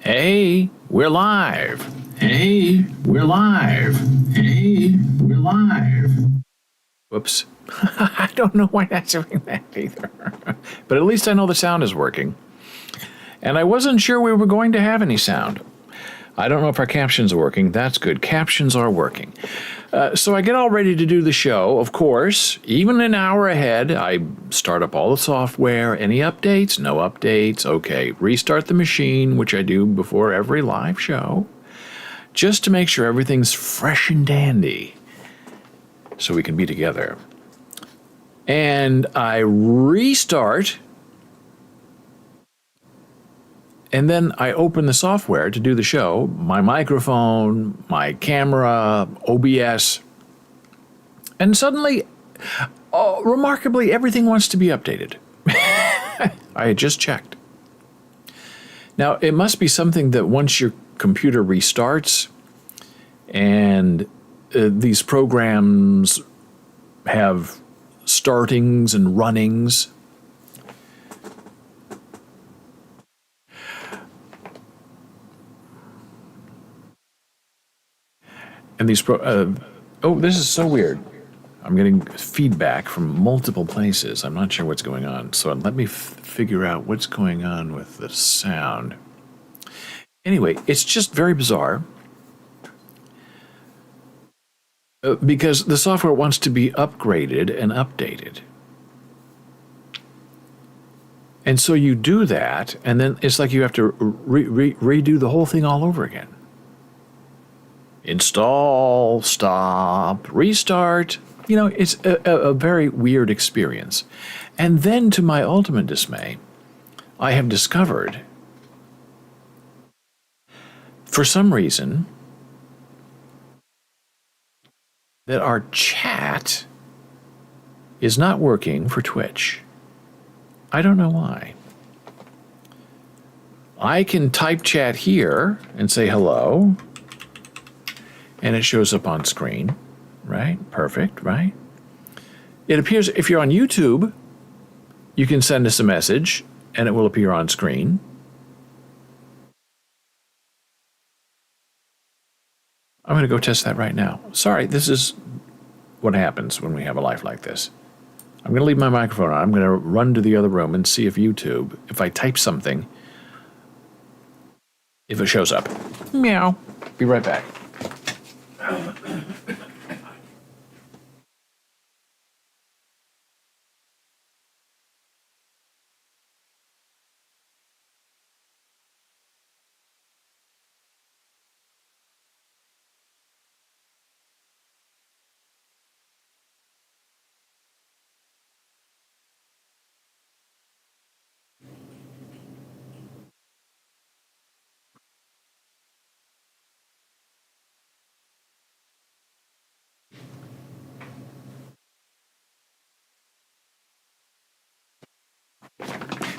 Hey, we're live. Hey, we're live. Hey, we're live. Whoops. I don't know why that's doing that either. But at least I know the sound is working. And I wasn't sure we were going to have any sound. I don't know if our captions are working. That's good. Captions are working. So I get all ready to do the show, of course. Even an hour ahead, I start up all the software. Any updates? No updates. Okay, restart the machine, which I do before every live show, just to make sure everything's fresh and dandy so we can be together. And I restart, and then I open the software to do the show, my microphone, my camera, OBS, and suddenly, remarkably, everything wants to be updated. I had just checked. Now, it must be something that once your computer restarts and these programs have startings and runnings, and these this is so weird. I'm getting feedback from multiple places. I'm not sure what's going on. So let me figure out what's going on with the sound. Anyway, it's just very bizarre. Because the software wants to be upgraded and updated. And so you do that, and then it's like you have to redo the whole thing all over again. Install, stop, restart. You know, it's a very weird experience. And then, to my ultimate dismay, I have discovered, for some reason, that our chat is not working for Twitch. I don't know why. I can type chat here and say hello, and it shows up on screen, right? Perfect, right? It appears if you're on YouTube, you can send us a message and it will appear on screen. I'm going to go test that right now. Sorry, this is what happens when we have a life like this. I'm going to leave my microphone on. I'm going to run to the other room and see if YouTube, if I type something, if it shows up. Meow. Be right back.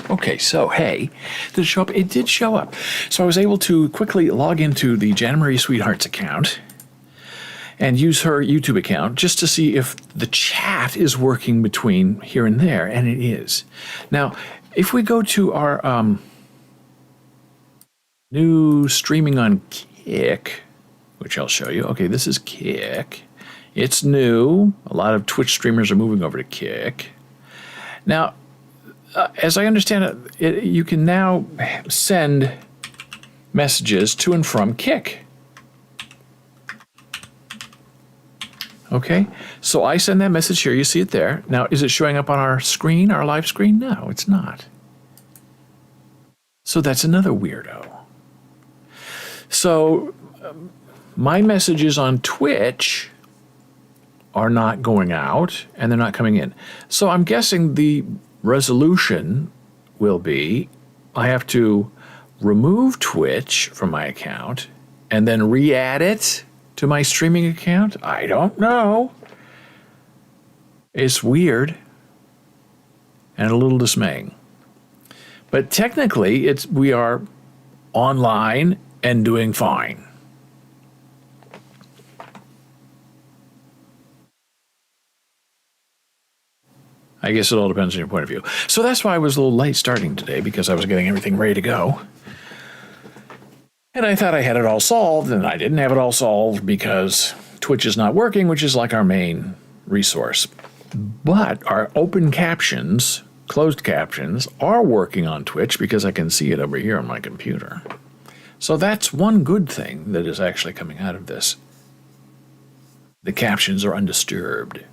Okay, so hey, did it show up? It did show up. So I was able to quickly log into the Jana Marie Sweetheart's account and use her YouTube account just to see if the chat is working between here and there, and it is. Now, if we go to our new streaming on Kick, which I'll show you. Okay, this is Kick. It's new. A lot of Twitch streamers are moving over to Kick. Now, as I understand it, you can now send messages to and from Kick. Okay, so I send that message here. You see it there. Now, is it showing up on our screen, our live screen? No, it's not. So that's another weirdo. So my messages on Twitch are not going out and they're not coming in. So I'm guessing the resolution will be I have to remove Twitch from my account and then re-add it to my streaming account. I don't know. It's weird and a little dismaying. But technically, we are online and doing fine. I guess it all depends on your point of view. So that's why I was a little late starting today, because I was getting everything ready to go. And I thought I had it all solved, and I didn't have it all solved because Twitch is not working, which is like our main resource. But our open captions, closed captions, are working on Twitch because I can see it over here on my computer. So that's one good thing that is actually coming out of this. The captions are undisturbed.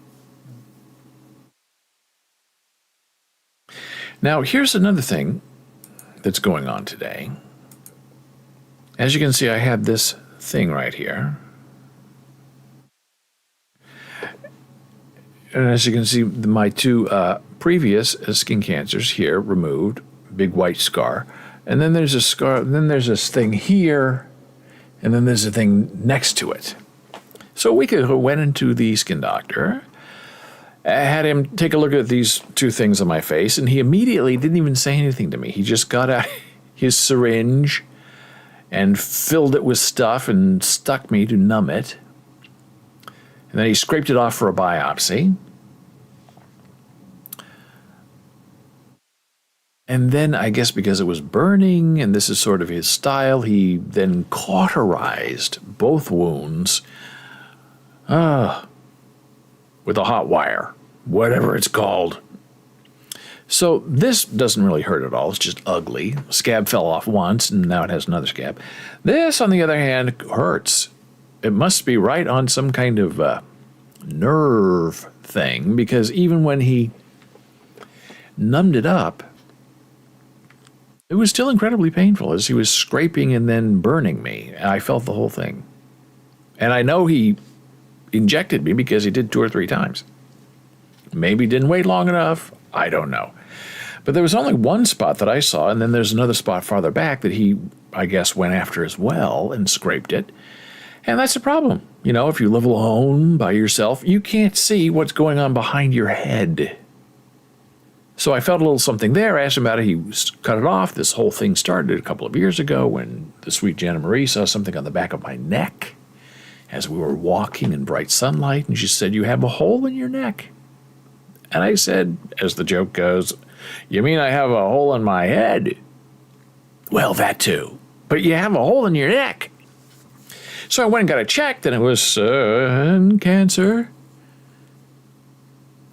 Now, here's another thing that's going on today. As you can see, I have this thing right here. And as you can see, my two previous skin cancers here removed, big white scar. And then there's a scar, then there's this thing here, and then there's a thing next to it. So a week ago, I went into the skin doctor. I had him take a look at these two things on my face, and he immediately didn't even say anything to me. He just got out his syringe and filled it with stuff and stuck me to numb it. And then he scraped it off for a biopsy. And then, I guess because it was burning, and this is sort of his style, he then cauterized both wounds with a hot wire, whatever it's called. So this doesn't really hurt at all. It's just ugly. Scab fell off once, and now it has another scab. This, on the other hand, hurts. It must be right on some kind of nerve thing, because even when he numbed it up, it was still incredibly painful as he was scraping and then burning me. I felt the whole thing. And I know he injected me because he did 2 or 3 times. Maybe didn't wait long enough. I don't know. But there was only one spot that I saw, and then there's another spot farther back that he, I guess, went after as well and scraped it. And that's the problem. You know, if you live alone by yourself, you can't see what's going on behind your head. So I felt a little something there. I asked him about it. He cut it off. This whole thing started a couple of years ago when the sweet Jana Marie saw something on the back of my neck as we were walking in bright sunlight. And she said, "You have a hole in your neck." And I said, as the joke goes, "You mean I have a hole in my head?" "Well, that too. But you have a hole in your neck." So I went and got it checked, and it was sun cancer. It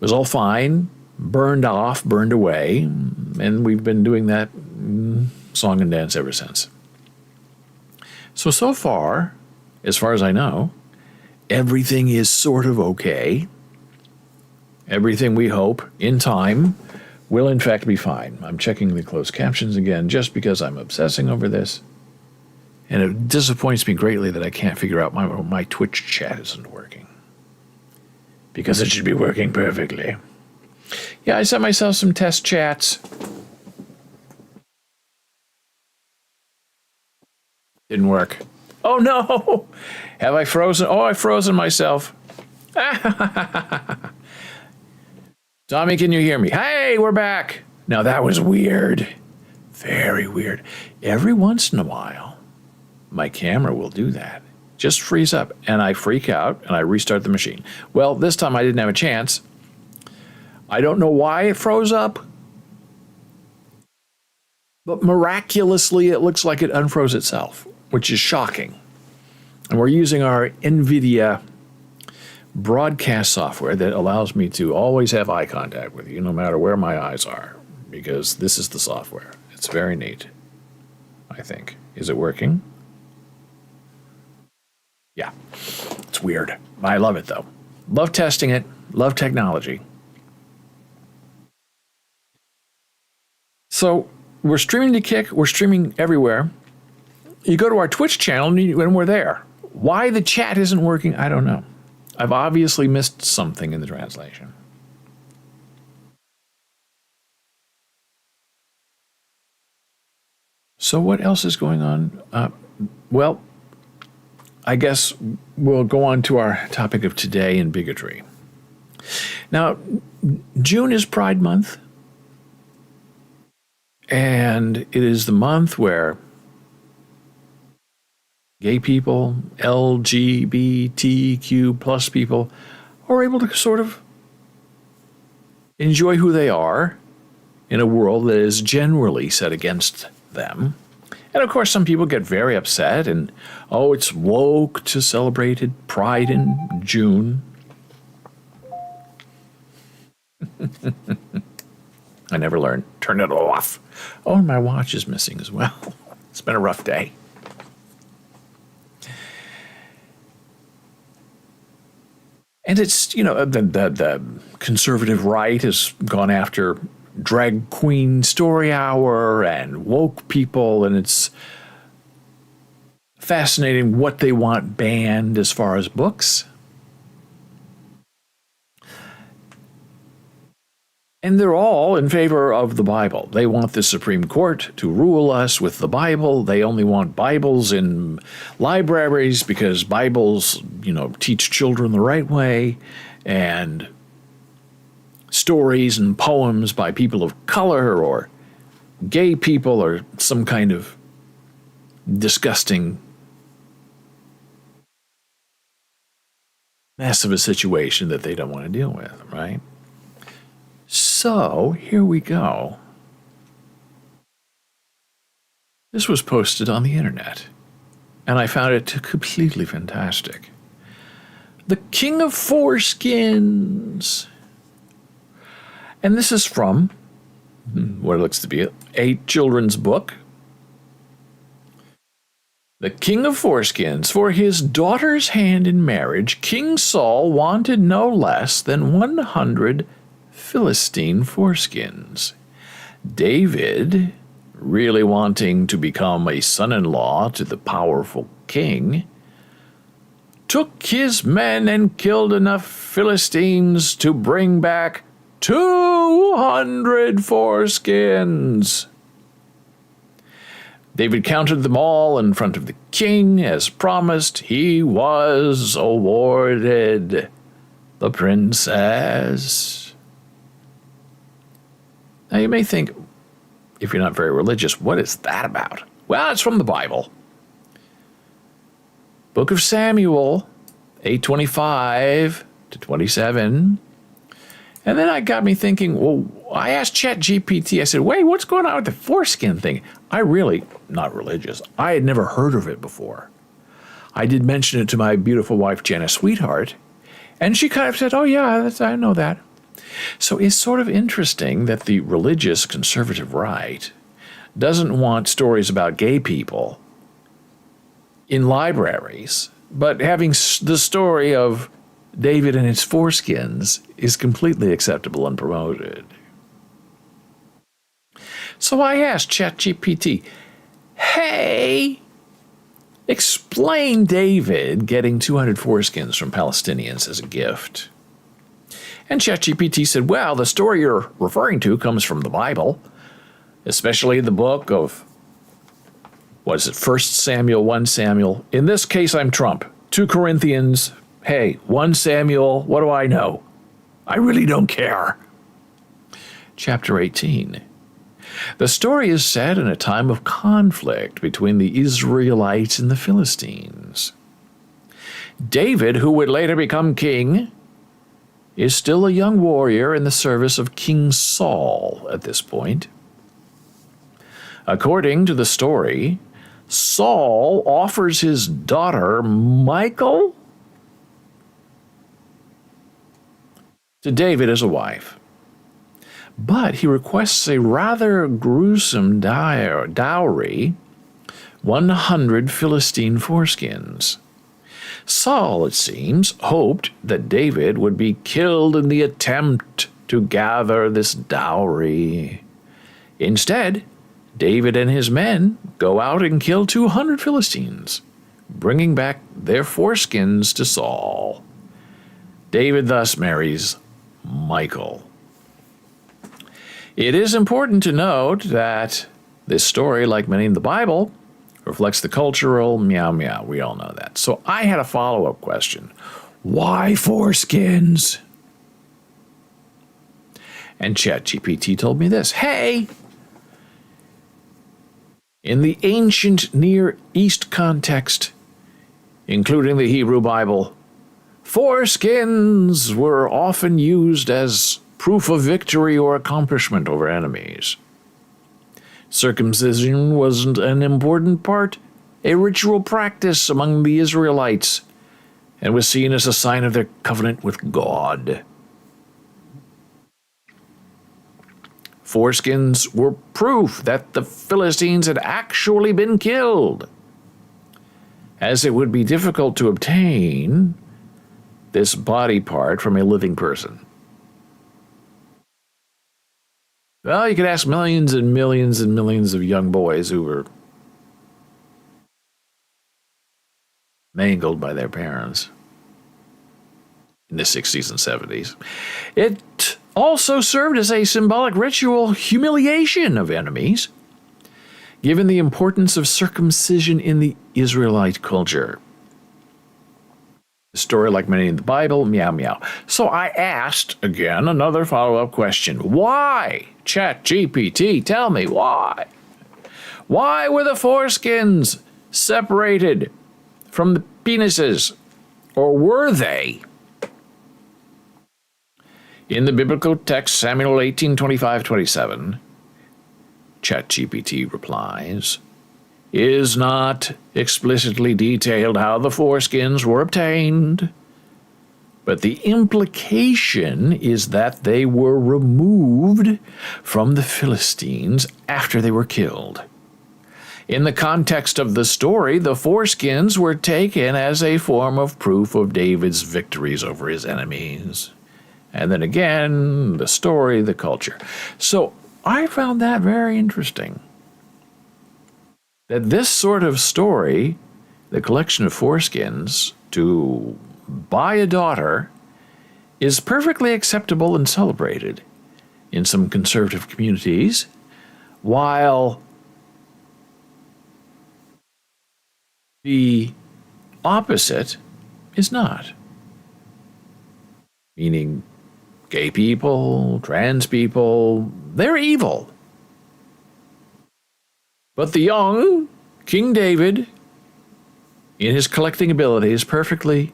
was all fine. Burned off, burned away, and we've been doing that song and dance ever since. So far as I know, everything is sort of okay. Everything we hope, in time, will in fact be fine. I'm checking the closed captions again just because I'm obsessing over this. And it disappoints me greatly that I can't figure out my Twitch chat isn't working. Because it should be working perfectly. Yeah, I sent myself some test chats. Didn't work. Oh no! Have I frozen? Oh, I've frozen myself. Tommy, can you hear me? Hey, we're back. Now that was weird. Very weird. Every once in a while, my camera will do that. Just freeze up, and I freak out, and I restart the machine. Well, this time I didn't have a chance. I don't know why it froze up, but miraculously it looks like it unfroze itself, which is shocking. And we're using our NVIDIA broadcast software that allows me to always have eye contact with you no matter where my eyes are, because this is the software. It's very neat, I think. Is it working? Yeah, it's weird. I love it, though. Love testing it. Love technology. So we're streaming to Kick. We're streaming everywhere. You go to our Twitch channel and we're there. Why the chat isn't working, I don't know. I've obviously missed something in the translation. So what else is going on? Well, I guess we'll go on to our topic of today in bigotry. Now, June is Pride Month. And it is the month where gay people, LGBTQ plus people are able to sort of enjoy who they are in a world that is generally set against them And of course, some people get very upset and, oh, it's woke to celebrate Pride in June. I never learned. Turn it off. Oh, and my watch is missing as well. It's been a rough day. And it's, the conservative right has gone after drag queen story hour and woke people, and it's fascinating what they want banned as far as books. And they're all in favor of the Bible. They want the Supreme Court to rule us with the Bible. They only want Bibles in libraries because Bibles, teach children the right way. And stories and poems by people of color or gay people or some kind of disgusting mess of a situation that they don't want to deal with, right? So, here we go. This was posted on the internet, and I found it completely fantastic. The King of Foreskins. And this is from what looks to be a children's book. The King of Foreskins. For his daughter's hand in marriage, King Saul wanted no less than 100 Philistine foreskins. David, really wanting to become a son-in-law to the powerful king, took his men and killed enough Philistines to bring back 200 foreskins. David counted them all in front of the king. As promised, he was awarded the princess. Now you may think, if you're not very religious, what is that about? Well, it's from the Bible. Book of Samuel, 8:25 to 27. And then it got me thinking, well, I asked ChatGPT, I said, wait, what's going on with the foreskin thing? I really, not religious, I had never heard of it before. I did mention it to my beautiful wife, Jenna Sweetheart, and she kind of said, oh yeah, I know that. So it's sort of interesting that the religious conservative right doesn't want stories about gay people in libraries, but having the story of David and his foreskins is completely acceptable and promoted. So I asked ChatGPT, hey, explain David getting 200 foreskins from Palestinians as a gift. And ChatGPT said, well, the story you're referring to comes from the Bible, especially the book of, 1 Samuel, 1 Samuel. In this case, I'm Trump. 2 Corinthians, hey, 1 Samuel, what do I know? I really don't care. Chapter 18. The story is set in a time of conflict between the Israelites and the Philistines. David, who would later become king, is still a young warrior in the service of King Saul at this point. According to the story, Saul offers his daughter, Michal, to David as a wife. But he requests a rather gruesome dowry, 100 Philistine foreskins. Saul, it seems, hoped that David would be killed in the attempt to gather this dowry. Instead, David and his men go out and kill 200 Philistines, bringing back their foreskins to Saul. David thus marries Michal. It is important to note that this story, like many in the Bible, reflects the cultural meow meow. We all know that. So I had a follow-up question. Why foreskins? And ChatGPT told me this. Hey, in the ancient Near East context, including the Hebrew Bible, foreskins were often used as proof of victory or accomplishment over enemies. Circumcision was an important part, a ritual practice among the Israelites, and was seen as a sign of their covenant with God. Foreskins were proof that the Philistines had actually been killed, as it would be difficult to obtain this body part from a living person. Well, you could ask millions and millions and millions of young boys who were mangled by their parents in the 60s and 70s. It also served as a symbolic ritual humiliation of enemies, given the importance of circumcision in the Israelite culture. The story, like many in the Bible, meow meow. So I asked, again, another follow-up question. Why? ChatGPT, tell me why. Why were the foreskins separated from the penises? Or were they? In the biblical text, Samuel 18:25-27, ChatGPT replies, is not explicitly detailed how the foreskins were obtained, but the implication is that they were removed from the Philistines after they were killed. In the context of the story, the foreskins were taken as a form of proof of David's victories over his enemies. And then again, the story, the culture. So I found that very interesting. That this sort of story, the collection of foreskins to buy a daughter, is perfectly acceptable and celebrated in some conservative communities, while the opposite is not. Meaning, gay people, trans people, they're evil. But the young King David, in his collecting ability, is perfectly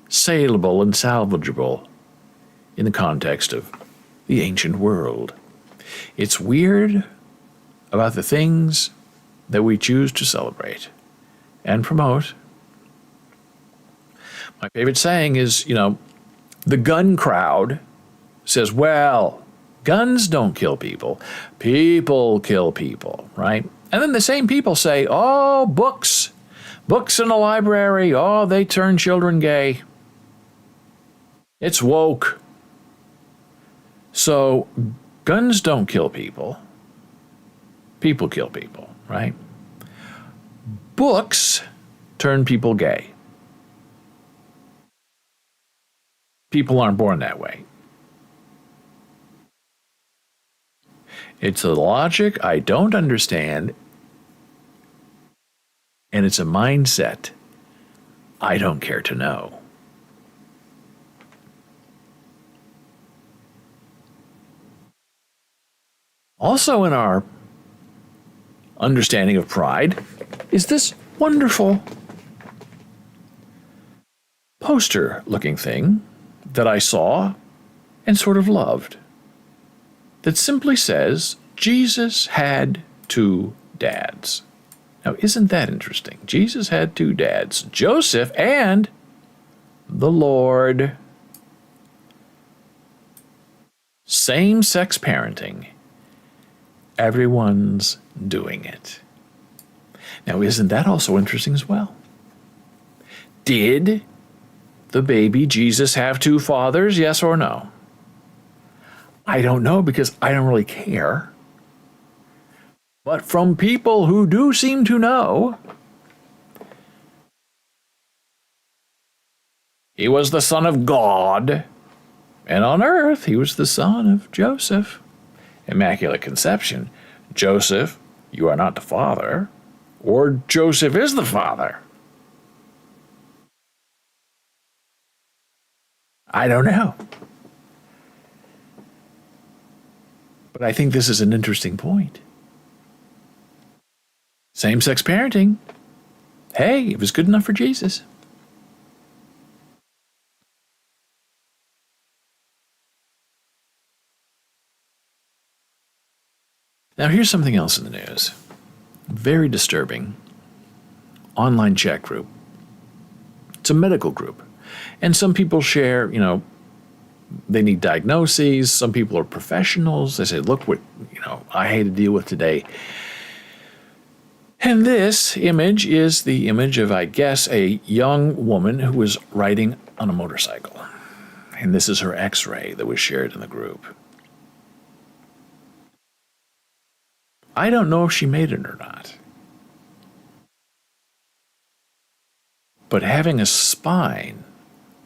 saleable and salvageable in the context of the ancient world. It's weird about the things that we choose to celebrate and promote. My favorite saying is, the gun crowd says, well, guns don't kill people. People kill people, right? And then the same people say, oh, books in a library, oh, they turn children gay. It's woke. So guns don't kill people. People kill people, right? Books turn people gay. People aren't born that way. It's a logic I don't understand, and it's a mindset I don't care to know. Also in our understanding of pride is this wonderful poster-looking thing that I saw and sort of loved, that simply says, Jesus had two dads. Now, isn't that interesting? Jesus had two dads, Joseph and the Lord. Same-sex parenting. Everyone's doing it. Now, isn't that also interesting as well? Did the baby Jesus have two fathers, yes or no? I don't know, because I don't really care. But from people who do seem to know, he was the son of God, and on earth he was the son of Joseph. Immaculate Conception. Joseph, you are not the father, or Joseph is the father. I don't know. But I think this is an interesting point. Same-sex parenting. Hey, it was good enough for Jesus. Now, here's something else in the news. Very disturbing. Online chat group. It's a medical group. And some people share, they need diagnoses. Some people are professionals. They say, look what, I had to deal with today. And this image is the image of, I guess, a young woman who was riding on a motorcycle. And this is her x-ray that was shared in the group. I don't know if she made it or not. But having a spine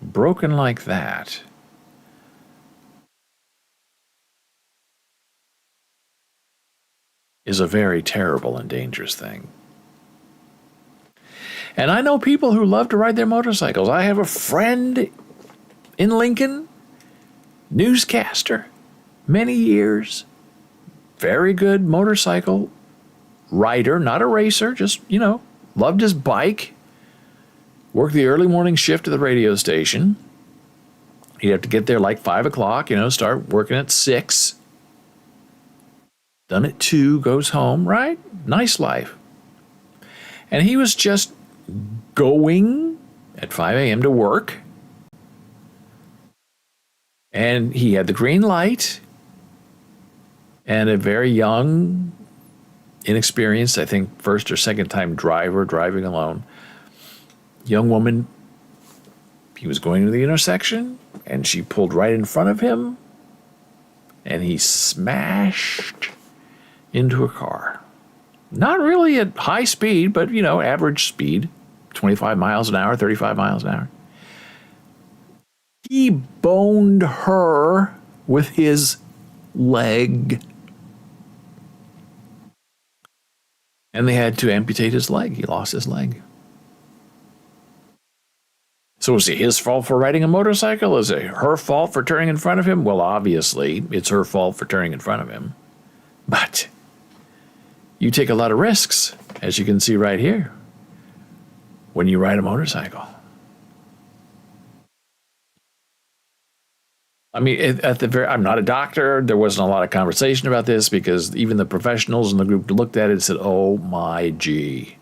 broken like that is a very terrible and dangerous thing. And I know people who love to ride their motorcycles. I have a friend in Lincoln, newscaster, many years, very good motorcycle rider, not a racer, just, loved his bike, worked the early morning shift at the radio station. He'd have to get there like 5 o'clock, start working at 6. Done at 2, goes home, right? Nice life. And he was just going at 5 a.m. to work. And he had the green light. And a very young, inexperienced, I think first or second time driver driving alone. Young woman, he was going to the intersection and she pulled right in front of him and he smashed into a car. Not really at high speed, but, average speed, 25 miles an hour, 35 miles an hour. He boned her with his leg. And they had to amputate his leg. He lost his leg. So is it his fault for riding a motorcycle? Is it her fault for turning in front of him? Well, obviously, it's her fault for turning in front of him. But you take a lot of risks, as you can see right here, when you ride a motorcycle. I mean, I'm not a doctor. There wasn't a lot of conversation about this because even the professionals in the group looked at it and said, oh my gee.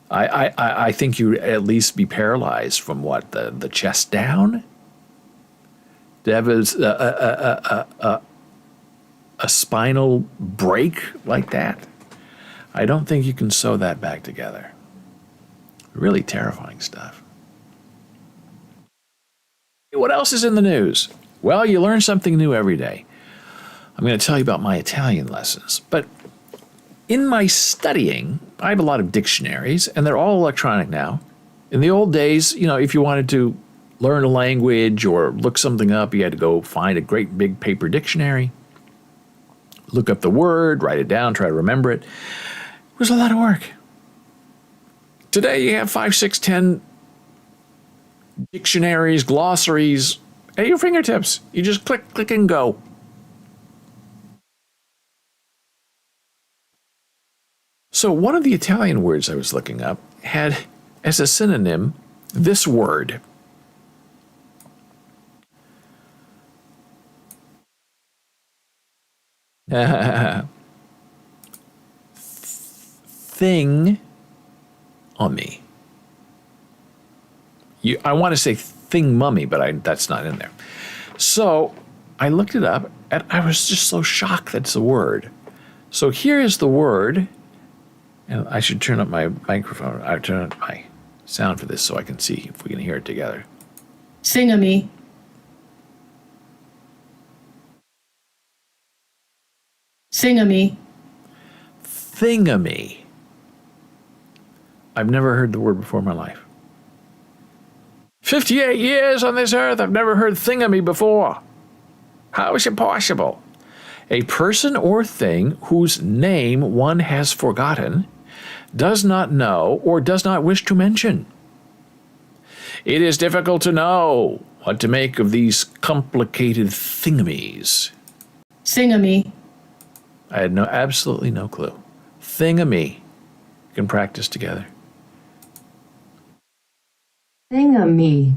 I think you'd at least be paralyzed from what, the chest down? To have a spinal break like that? I don't think you can sew that back together. Really terrifying stuff. What else is in the news? Well, you learn something new every day. I'm going to tell you about my Italian lessons. But in my studying, I have a lot of dictionaries, and they're all electronic now. In the old days, if you wanted to learn a language or look something up, you had to go find a great big paper dictionary, look up the word, write it down, try to remember it. It was a lot of work. Today, you have 5, 6, 10 dictionaries, glossaries at your fingertips. You just click, and go. So one of the Italian words I was looking up had as a synonym this word. Thing on me. I want to say thing mummy, but that's not in there. So I looked it up, and I was just so shocked that's the word. So here is the word, and I should turn up my microphone. I turn up my sound for this so I can see if we can hear it together. Thingamy. Thingamy. Thingamy. I've never heard the word before in my life. 58 years on this earth, I've never heard thingamy before. How is it possible? A person or thing whose name one has forgotten, does not know, or does not wish to mention. It is difficult to know what to make of these complicated thingamies. Thingamy. I had absolutely no clue. Thingamy. You can practice together. Thingamy.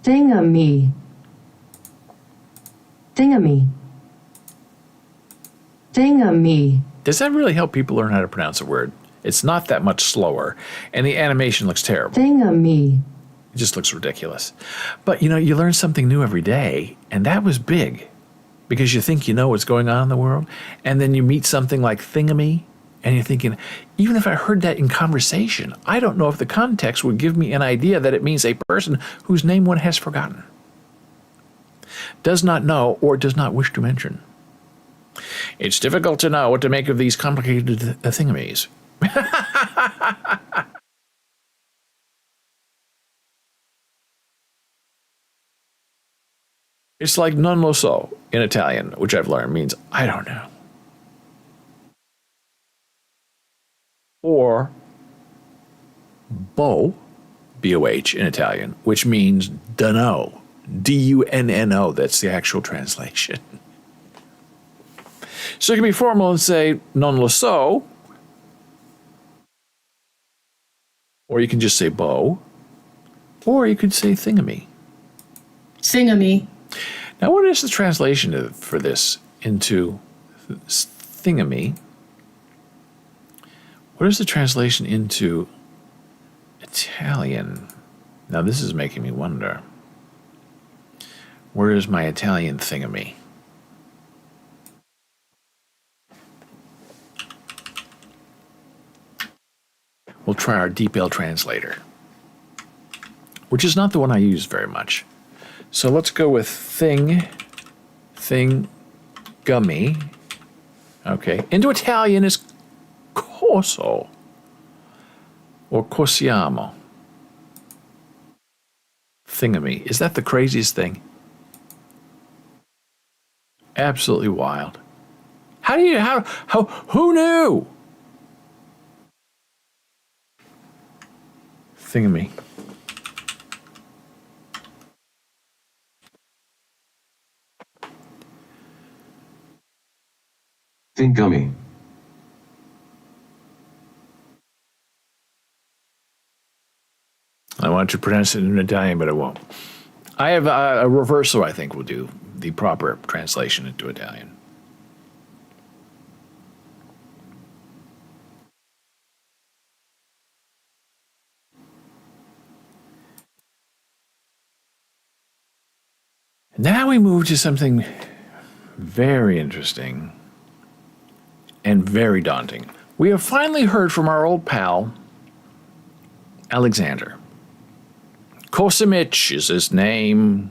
Thingamy. Thingamy. Thingamy. Does that really help people learn how to pronounce a word? It's not that much slower, and the animation looks terrible. Thingamy. It just looks ridiculous. But, you know, you learn something new every day, and that was big because you think you know what's going on in the world, and then you meet something like thingamy, and you're thinking, even if I heard that in conversation, I don't know if the context would give me an idea that it means a person whose name one has forgotten, does not know, or does not wish to mention. It's difficult to know what to make of these complicated thingamies. It's like non lo so in Italian, which I've learned means I don't know. Or bo, B-O-H in Italian, which means dunno, D-U-N-N-O. That's the actual translation. So you can be formal and say non lo so, or you can just say bo, or you could say thingamy. Singamy. Now, what is the translation for this into thingamy? What is the translation into Italian? Now, this is making me wonder. Where is my Italian thingamy? We'll try our DeepL translator, which is not the one I use very much. So let's go with thingamy. Okay. Into Italian is coso or cosiamo. Thingamy. Is that the craziest thing? Absolutely wild. Who knew? Thingamy. Thingummy. I want to pronounce it in Italian, but I won't. I have a reversal, I think, will do the proper translation into Italian. Now we move to something very interesting and very daunting. We have finally heard from our old pal, Alexander. Kosimich is his name.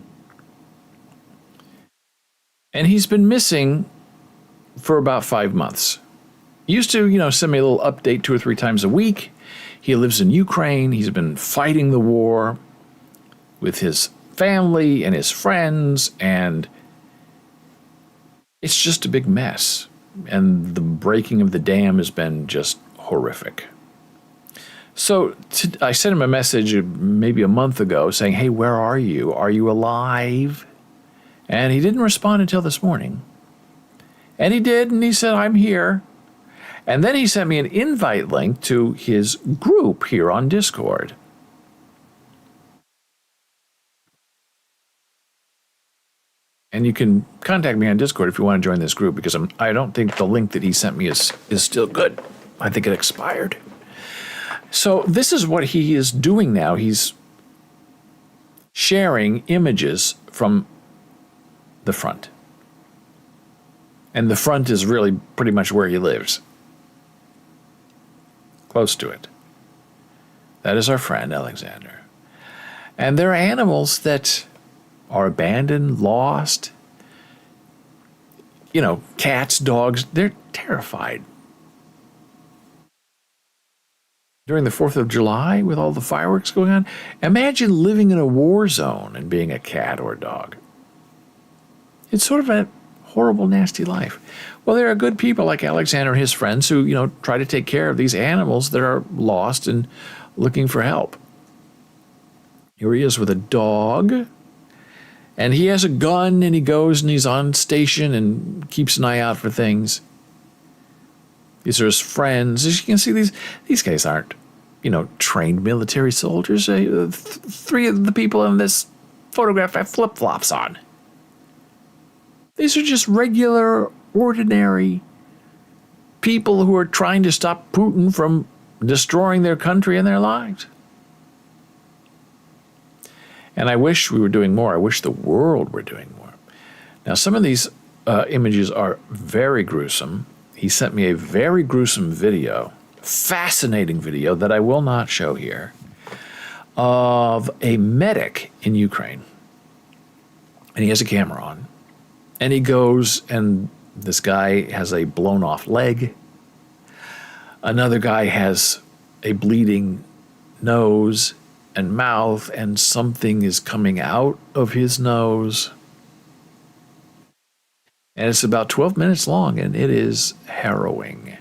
And he's been missing for about 5 months. He used to, send me a little update 2 or 3 times a week. He lives in Ukraine. He's been fighting the war with his family and his friends, and it's just a big mess. And the breaking of the dam has been just horrific. So I sent him a message maybe a month ago saying, hey, where are you? Are you alive? And he didn't respond until this morning. And he did, and he said, I'm here. And then he sent me an invite link to his group here on Discord. And you can contact me on Discord if you want to join this group, because I don't think the link that he sent me is still good. I think it expired. So this is what he is doing now. He's sharing images from the front. And the front is really pretty much where he lives. Close to it. That is our friend, Alexander. And there are animals that are abandoned, lost. Cats, dogs, they're terrified. During the 4th of July, with all the fireworks going on, imagine living in a war zone and being a cat or a dog. It's sort of a horrible, nasty life. Well, there are good people like Alexander and his friends who, try to take care of these animals that are lost and looking for help. Here he is with a dog. And he has a gun, and he goes and he's on station and keeps an eye out for things. These are his friends. As you can see, these guys aren't, trained military soldiers. 3 of the people in this photograph have flip-flops on. These are just regular, ordinary people who are trying to stop Putin from destroying their country and their lives. And I wish we were doing more. I wish the world were doing more. Now, some of these images are very gruesome. He sent me a very gruesome video, fascinating video that I will not show here, of a medic in Ukraine. And he has a camera on. And he goes, and this guy has a blown off leg. Another guy has a bleeding nose and mouth, and something is coming out of his nose. And it's about 12 minutes long, and it is harrowing.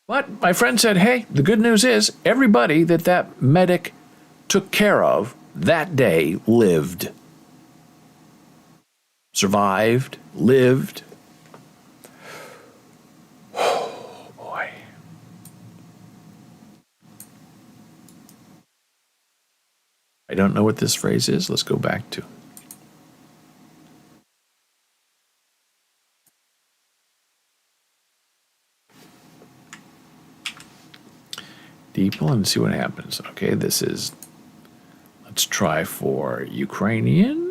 But my friend said, hey, the good news is everybody that medic took care of that day lived. Survived, lived. Oh, boy. I don't know what this phrase is. Let's go back to. Deeple and see what happens. Okay, this is, let's try for Ukrainian.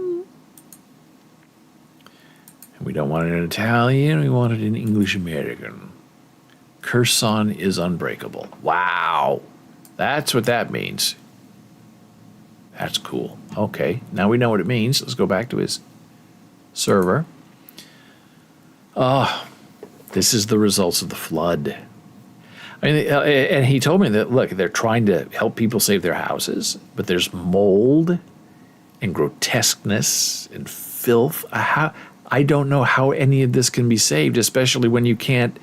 We don't want it in Italian, we want it in English American. Kherson is unbreakable. Wow, that's what that means. That's cool. Okay, now we know what it means. Let's go back to his server. This is the results of the flood. I mean, and he told me that, look, they're trying to help people save their houses, but there's mold and grotesqueness and filth. I don't know how any of this can be saved, especially when you can't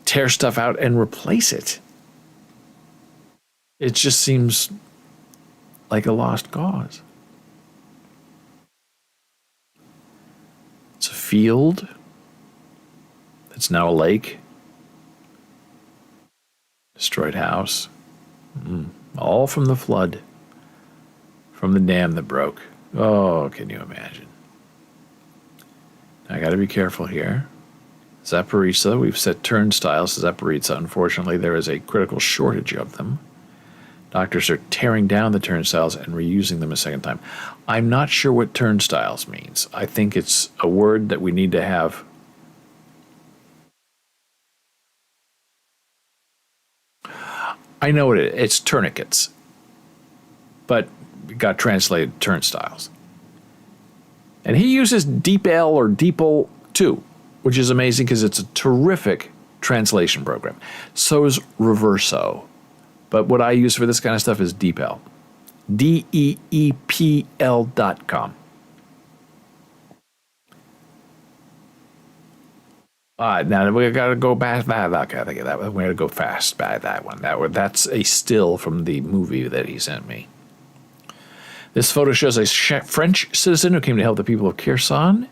tear stuff out and replace it. It just seems like a lost cause. It's a field that's now a lake. Destroyed house. All from the flood. From the dam that broke. Oh, can you imagine? I got to be careful here. Zaporizhzhia, we've set turnstiles to Zaporizhzhia. Unfortunately, there is a critical shortage of them. Doctors are tearing down the turnstiles and reusing them a second time. I'm not sure what turnstiles means. I think it's a word that we need to have. I know what it is. It's tourniquets. But it got translated turnstiles. And he uses DeepL or DeepL too, which is amazing because it's a terrific translation program. So is Reverso. But what I use for this kind of stuff is DeepL. DEEPL.com. Now we got to go back. We got to go fast by that one. That's a still from the movie that he sent me. This photo shows a French citizen who came to help the people of Kherson.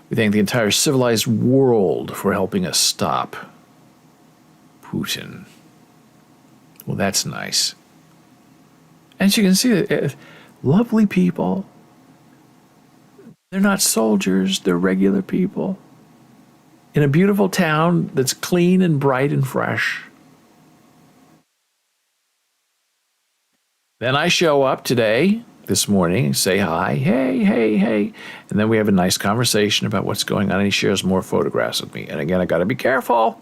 We thank the entire civilized world for helping us stop Putin. Well, that's nice. As you can see, lovely people. They're not soldiers, they're regular people. In a beautiful town that's clean and bright and fresh. Then I show up this morning, say hi, hey. And then we have a nice conversation about what's going on, and he shares more photographs with me. And again, I got to be careful.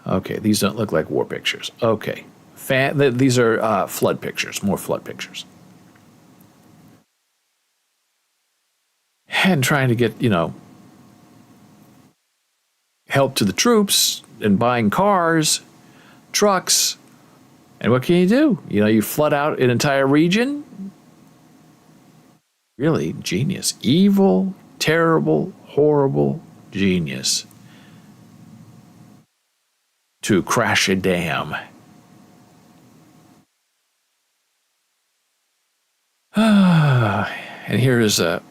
Okay, these don't look like war pictures. Okay, these are flood pictures, more flood pictures. And trying to get, help to the troops and buying cars, trucks. And what can you do? You flood out an entire region. Really, genius. Evil, terrible, horrible genius. To crash a dam. And here is a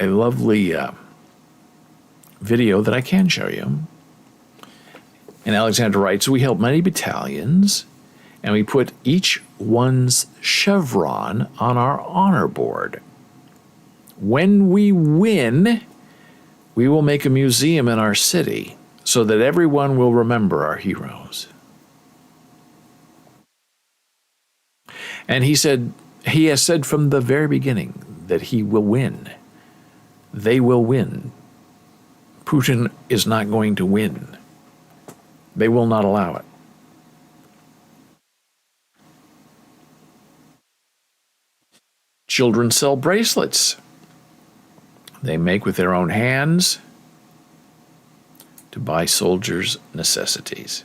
lovely video that I can show you. And Alexander writes, we help many battalions, and we put each one's chevron on our honor board. When we win, we will make a museum in our city. so that everyone will remember our heroes. And he has said from the very beginning that he will win. They will win. Putin is not going to win. They will not allow it. Children sell bracelets they make with their own hands to buy soldiers' necessities.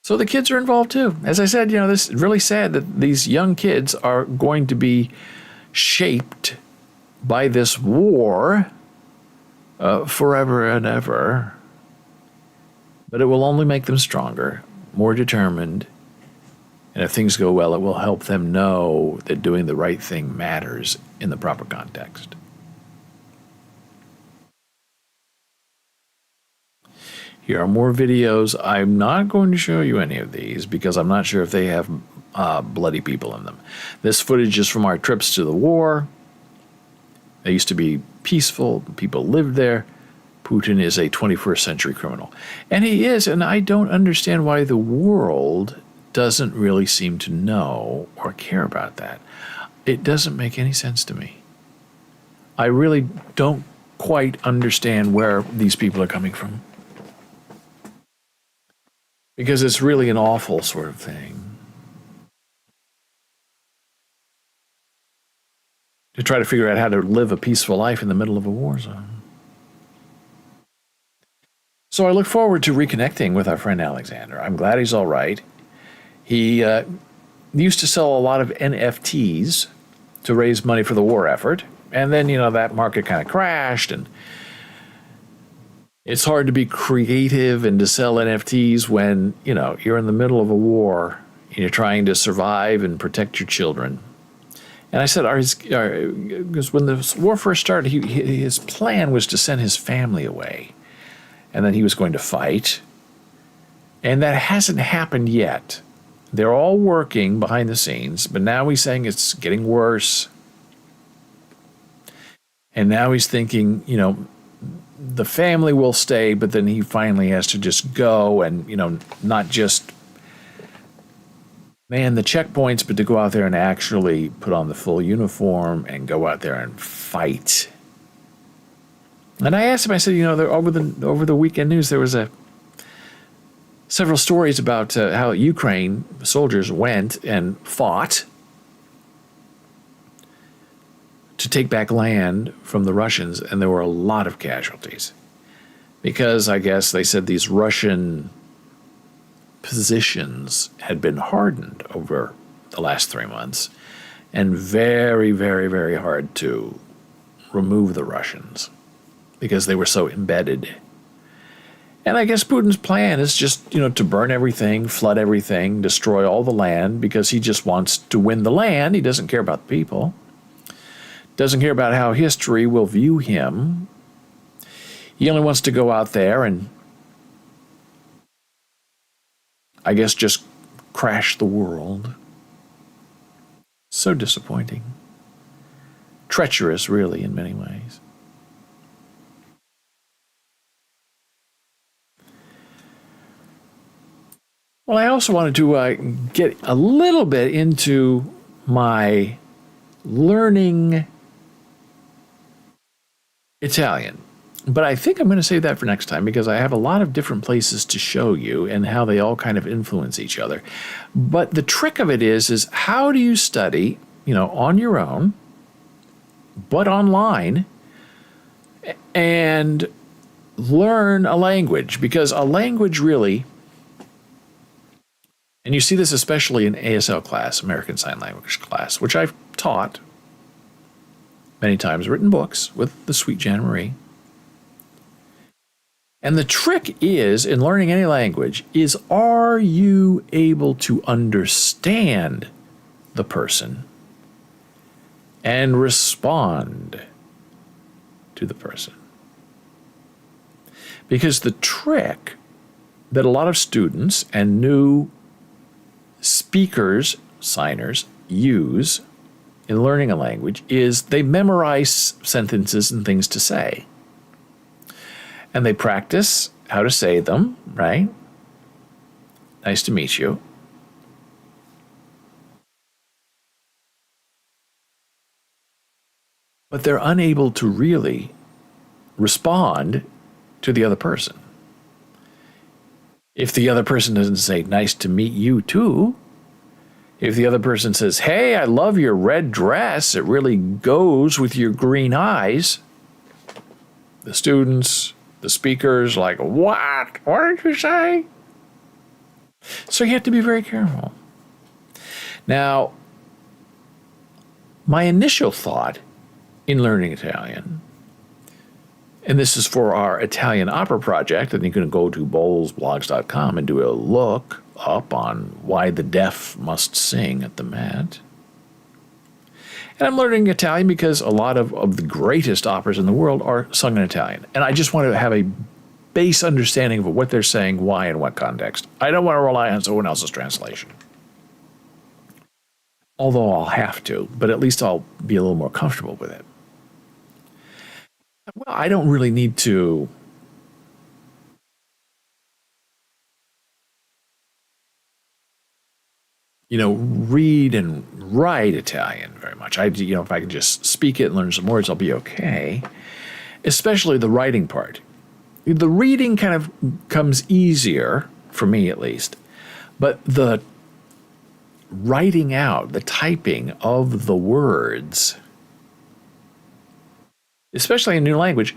So the kids are involved too. As I said, this is really sad that these young kids are going to be shaped by this war forever and ever. But it will only make them stronger, more determined. And if things go well, it will help them know that doing the right thing matters in the proper context. Here are more videos. I'm not going to show you any of these because I'm not sure if they have bloody people in them. This footage is from our trips to the war. They used to be peaceful. People lived there. Putin is a 21st century criminal. And he is, and I don't understand why the world doesn't really seem to know or care about that. It doesn't make any sense to me. I really don't quite understand where these people are coming from. Because it's really an awful sort of thing to try to figure out how to live a peaceful life in the middle of a war zone. So I look forward to reconnecting with our friend Alexander. I'm glad he's all right. He used to sell a lot of NFTs to raise money for the war effort. And then, that market kind of crashed, and it's hard to be creative and to sell NFTs when, you're in the middle of a war and you're trying to survive and protect your children. And I said, because when the war first started, his plan was to send his family away. And then he was going to fight. And that hasn't happened yet. They're all working behind the scenes, but now he's saying it's getting worse. And now he's thinking, the family will stay, but then he finally has to just go and, not just man the checkpoints, but to go out there and actually put on the full uniform and go out there and fight. And I asked him, I said, over the weekend news, there was several stories about how Ukraine soldiers went and fought to take back land from the Russians, and there were a lot of casualties. Because I guess they said these Russian positions had been hardened over the last 3 months, and very, very, very hard to remove the Russians because they were so embedded. And I guess Putin's plan is just, to burn everything, flood everything, destroy all the land, because he just wants to win the land. He doesn't care about the people. Doesn't care about how history will view him. He only wants to go out there and, I guess, just crash the world. So disappointing. Treacherous, really, in many ways. Well, I also wanted to get a little bit into my learning Italian. But I think I'm going to save that for next time because I have a lot of different places to show you and how they all kind of influence each other. But the trick of it is how do you study, on your own, but online, and learn a language? Because a language really, and you see this especially in ASL class, American Sign Language class, which I've taught many times, written books with the sweet Jan Marie. And the trick is, in learning any language, is are you able to understand the person and respond to the person? Because the trick that a lot of students and new speakers, signers, use in learning a language is they memorize sentences and things to say. and they practice how to say them, right? Nice to meet you. But they're unable to really respond to the other person. If the other person doesn't say, nice to meet you too, if the other person says, hey, I love your red dress, it really goes with your green eyes, the students, the speakers, like, what? What did you say? So you have to be very careful. Now, my initial thought in learning Italian, and this is for our Italian opera project, and you can go to bolesblogs.com and do a look up on why the deaf must sing at the Met. And I'm learning Italian because a lot of the greatest operas in the world are sung in Italian. And I just want to have a base understanding of what they're saying, why, and what context. I don't want to rely on someone else's translation. Although I'll have to, but at least I'll be a little more comfortable with it. Well, I don't really need to read and write Italian very much. If I can just speak it and learn some words, I'll be okay. Especially the writing part. The reading kind of comes easier, for me at least, but the writing out, the typing of the words, especially in a new language,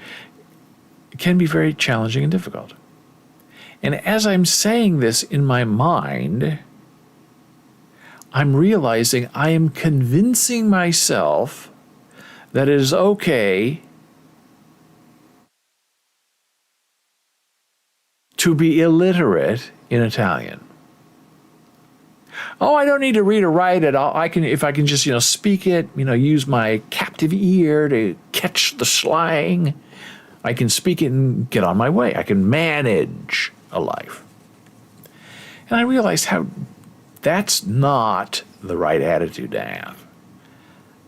can be very challenging and difficult. And as I'm saying this in my mind, I'm realizing I am convincing myself that it is okay to be illiterate in Italian. Oh, I don't need to read or write it. If I can just, speak it, use my captive ear to catch the slang, I can speak it and get on my way. I can manage a life. And I realized how that's not the right attitude to have.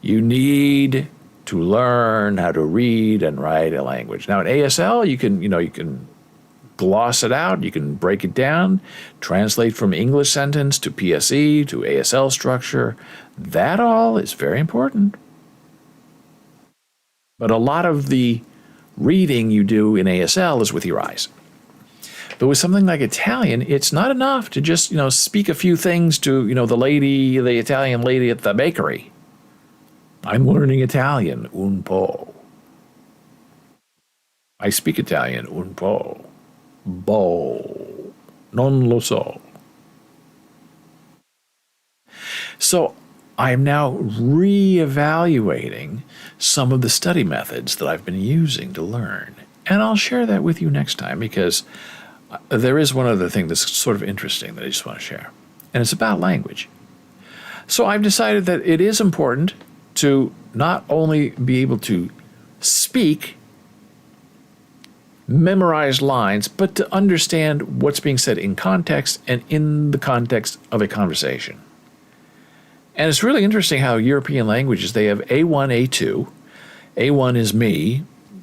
You need to learn how to read and write a language. Now in ASL, you can gloss it out, you can break it down, translate from English sentence to PSE to ASL structure. That all is very important. But a lot of the reading you do in ASL is with your eyes. But with something like Italian, it's not enough to just, speak a few things to, the Italian lady at the bakery. I'm learning Italian, un po'. I speak Italian, un po'. Boh, non lo so. So I am now reevaluating some of the study methods that I've been using to learn. And I'll share that with you next time because there is one other thing that's sort of interesting that I just want to share. And it's about language. So I've decided that it is important to not only be able to speak, memorize lines, but to understand what's being said in context and in the context of a conversation. And it's really interesting how European languages, they have A1, A2. A1 is me,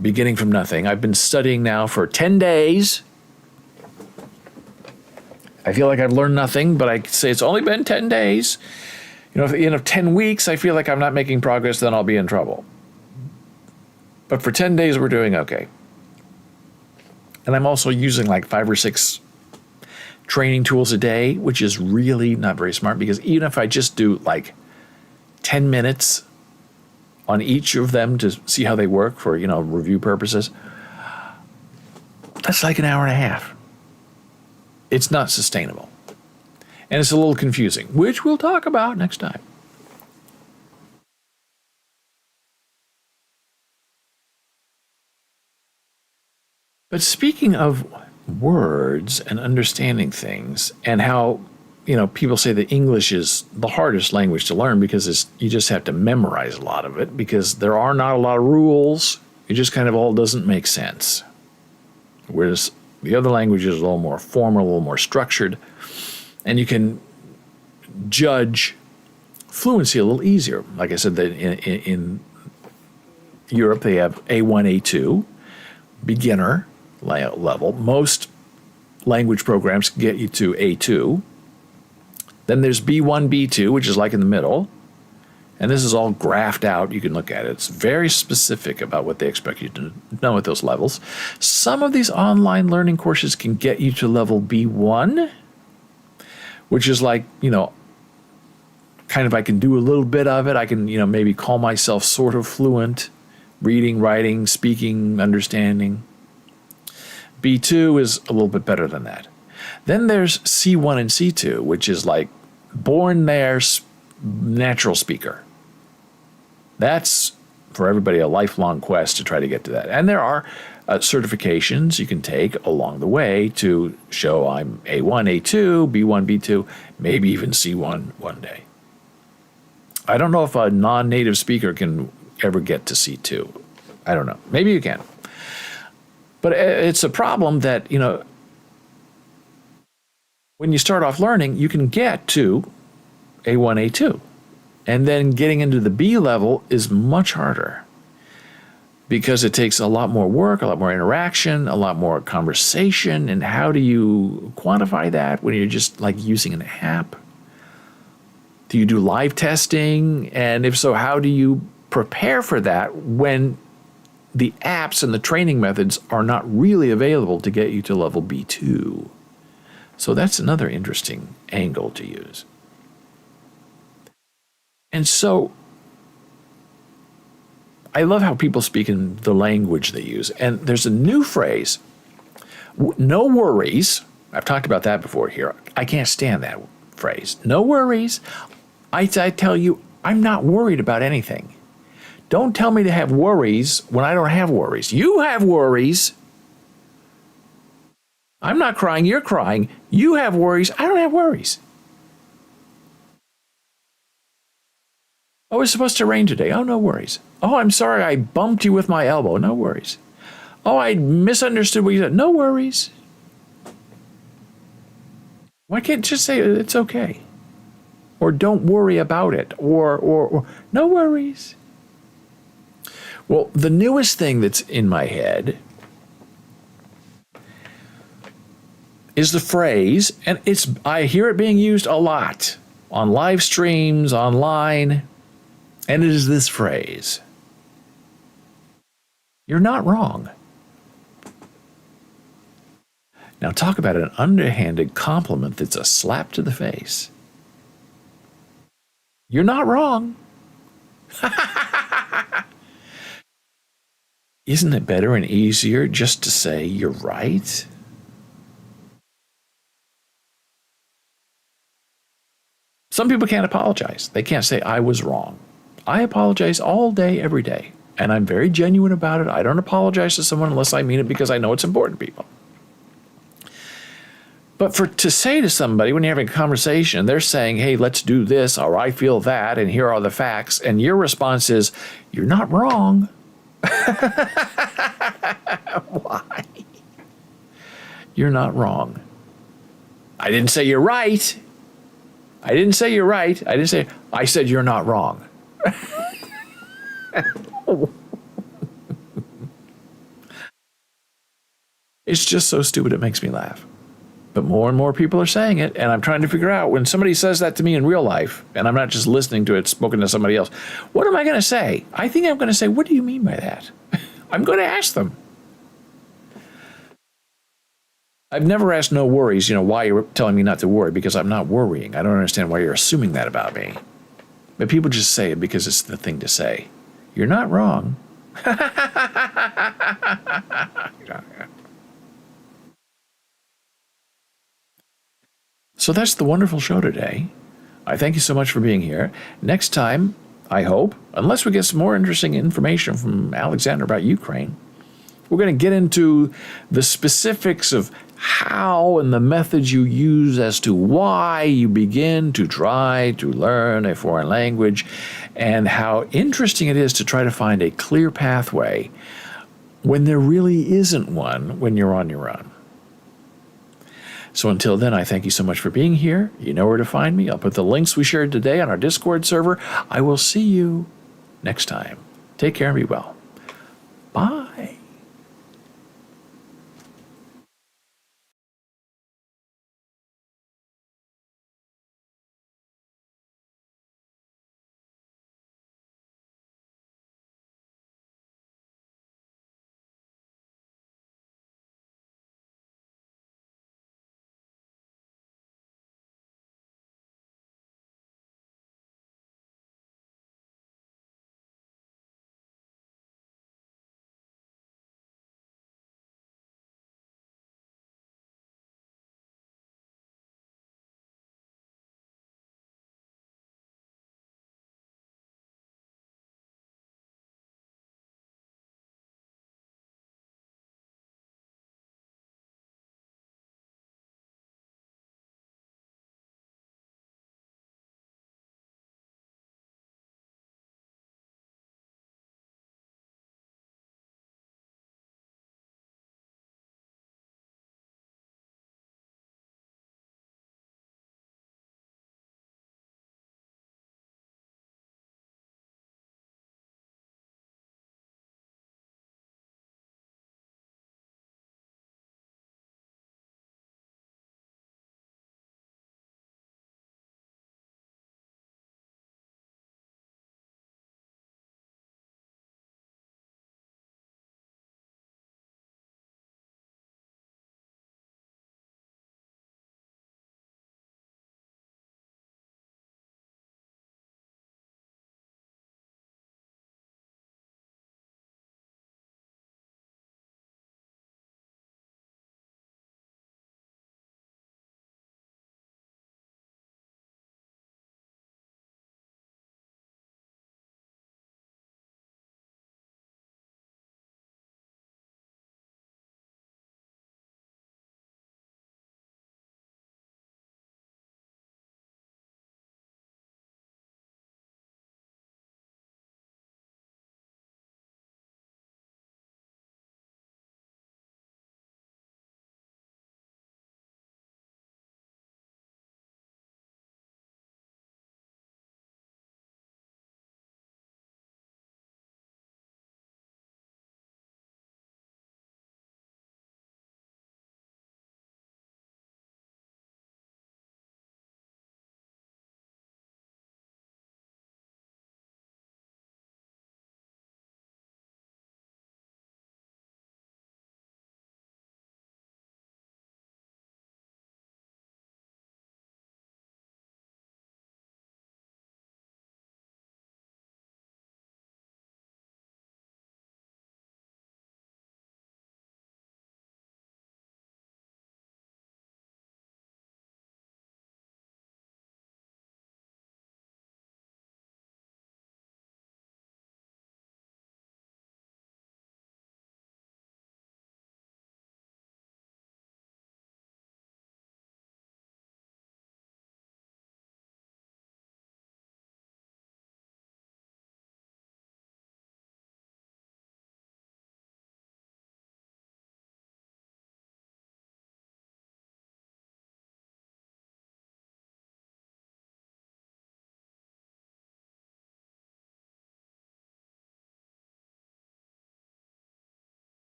beginning from nothing. I've been studying now for 10 days. I feel like I've learned nothing, but I say it's only been 10 days. If at the end of 10 weeks I feel like I'm not making progress, then I'll be in trouble. But for 10 days, we're doing okay. And I'm also using like 5 or 6 training tools a day, which is really not very smart because even if I just do like 10 minutes on each of them to see how they work for, review purposes, that's like an hour and a half. It's not sustainable. And it's a little confusing, which we'll talk about next time. But speaking of words and understanding things and how, people say that English is the hardest language to learn because you just have to memorize a lot of it because there are not a lot of rules. It just kind of all doesn't make sense. Whereas the other language is a little more formal, a little more structured, and you can judge fluency a little easier. Like I said, that in Europe they have A1, A2, beginner, level. Most language programs can get you to A2. Then there's B1, B2, which is like in the middle. And this is all graphed out. You can look at it. It's very specific about what they expect you to know at those levels. Some of these online learning courses can get you to level B1, which is like, kind of I can do a little bit of it. I can, maybe call myself sort of fluent, reading, writing, speaking, understanding. B2 is a little bit better than that. Then there's C1 and C2, which is like born there, natural speaker. That's, for everybody, a lifelong quest to try to get to that. And there are certifications you can take along the way to show I'm A1, A2, B1, B2, maybe even C1 one day. I don't know if a non-native speaker can ever get to C2. I don't know. Maybe you can. But it's a problem that, when you start off learning, you can get to A1, A2. And then getting into the B level is much harder because it takes a lot more work, a lot more interaction, a lot more conversation. And how do you quantify that when you're just like using an app? Do you do live testing? And if so, how do you prepare for that when the apps and the training methods are not really available to get you to level B2? So that's another interesting angle to use. And so I love how people speak in the language they use. And there's a new phrase, no worries. I've talked about that before here. I can't stand that phrase. No worries. I tell you, I'm not worried about anything. Don't tell me to have worries when I don't have worries. You have worries. I'm not crying, you're crying. You have worries, I don't have worries. Oh, it's supposed to rain today. Oh, no worries. Oh, I'm sorry, I bumped you with my elbow. No worries. Oh, I misunderstood what you said. No worries. Why can't you just say it's okay? Or don't worry about it. Or no worries. Well, the newest thing that's in my head is the phrase, and I hear it being used a lot on live streams, online, and it is this phrase. You're not wrong. Now talk about an underhanded compliment that's a slap to the face. You're not wrong. Isn't it better and easier just to say you're right? Some people can't apologize. They can't say, I was wrong. I apologize all day, every day. And I'm very genuine about it. I don't apologize to someone unless I mean it because I know it's important to people. But to say to somebody when you're having a conversation, they're saying, hey, let's do this, or I feel that, and here are the facts. And your response is, you're not wrong. Why? You're not wrong. I didn't say you're right. I didn't say you're right. I said you're not wrong. It's just so stupid it makes me laugh. But more and more people are saying it, and I'm trying to figure out when somebody says that to me in real life, and I'm not just listening to it spoken to somebody else, what am I going to say? I think I'm going to say, what do you mean by that? I'm going to ask them. I've never asked no worries, why you're telling me not to worry, because I'm not worrying. I don't understand why you're assuming that about me. But people just say it because it's the thing to say. You're not wrong. So that's the wonderful show today. I thank you so much for being here. Next time, I hope, unless we get some more interesting information from Alexander about Ukraine, we're going to get into the specifics of how and the methods you use as to why you begin to try to learn a foreign language, and how interesting it is to try to find a clear pathway when there really isn't one when you're on your own. So until then, I thank you so much for being here. You know where to find me. I'll put the links we shared today on our Discord server. I will see you next time. Take care and be well. Bye.